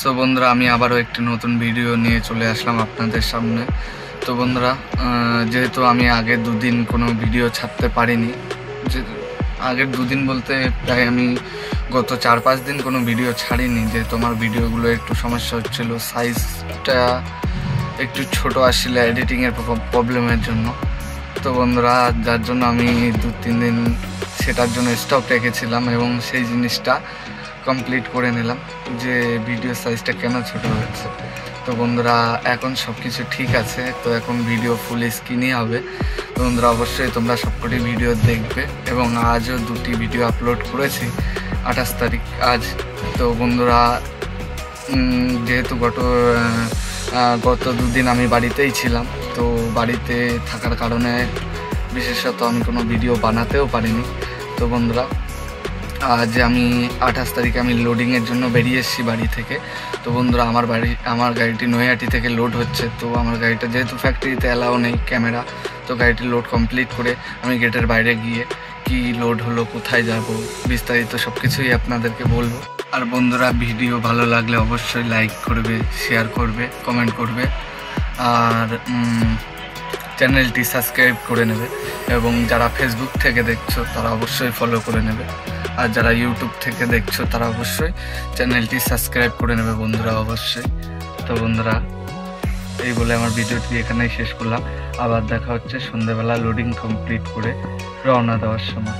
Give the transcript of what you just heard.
So বন্ধুরা, আমি আবারও একটি নতুন ভিডিও নিয়ে চলে আসলাম আপনাদের সামনে। তো বন্ধুরা, যেহেতু আমি আগের দুদিন কোনো ভিডিও ছাড়তে পারিনি, যে আগের দুদিন বলতে প্রায় আমি গত 4-5 দিন কোনো ভিডিও ছাড়িনি, যেহেতু আমার ভিডিওগুলো একটু সমস্যা হচ্ছিলো, সাইজটা একটু ছোট আসছিল এডিটিংয়ের প্রবলেমের জন্য। তো বন্ধুরা, যার জন্য আমি 2-3 দিন সেটার জন্য স্টপ রেখেছিলাম এবং সেই জিনিসটা কমপ্লিট করে নিলাম যে ভিডিও সাইজটা কেন ছোট হচ্ছে। তো বন্ধুরা, এখন সব কিছু ঠিক আছে, তো এখন ভিডিও ফুল স্ক্রিনই হবে। তো বন্ধুরা, অবশ্যই তোমরা সবকটি ভিডিও দেখবে এবং আজও 2টি ভিডিও আপলোড করেছি 28 তারিখ আজ। তো বন্ধুরা, যেহেতু গত 2 দিন আমি বাড়িতেই ছিলাম, তো বাড়িতে থাকার কারণে বিশেষত আমি কোনো ভিডিও বানাতেও পারিনি। তো বন্ধুরা, আজ আমি 28 তারিখে আমি লোডিংয়ের জন্য বেরিয়ে এসেছি বাড়ি থেকে। তো বন্ধুরা, আমার গাড়িটি নৈহাটি থেকে লোড হচ্ছে। তো আমার গাড়িটা যেহেতু ফ্যাক্টরিতে অ্যালাউ নেই ক্যামেরা, তো গাড়িটি লোড কমপ্লিট করে আমি গেটের বাইরে গিয়ে কি লোড হলো, কোথায় যাব, বিস্তারিত সব কিছুই আপনাদেরকে বলবো। আর বন্ধুরা, ভিডিও ভালো লাগলে অবশ্যই লাইক করবে, শেয়ার করবে, কমেন্ট করবে, আর চ্যানেলটি সাবস্ক্রাইব করে নেবে। এবং যারা ফেসবুক থেকে দেখছো তারা অবশ্যই ফলো করে নেবে, আর যারা ইউটিউব থেকে দেখছো তারা অবশ্যই চ্যানেলটি সাবস্ক্রাইব করে নেবে বন্ধুরা, অবশ্যই। তো বন্ধুরা, এই বলে আমার ভিডিওটি এখানেই শেষ করলাম। আবার দেখা হচ্ছে সন্ধ্যেবেলা লোডিং কমপ্লিট করে রওনা দেওয়ার সময়।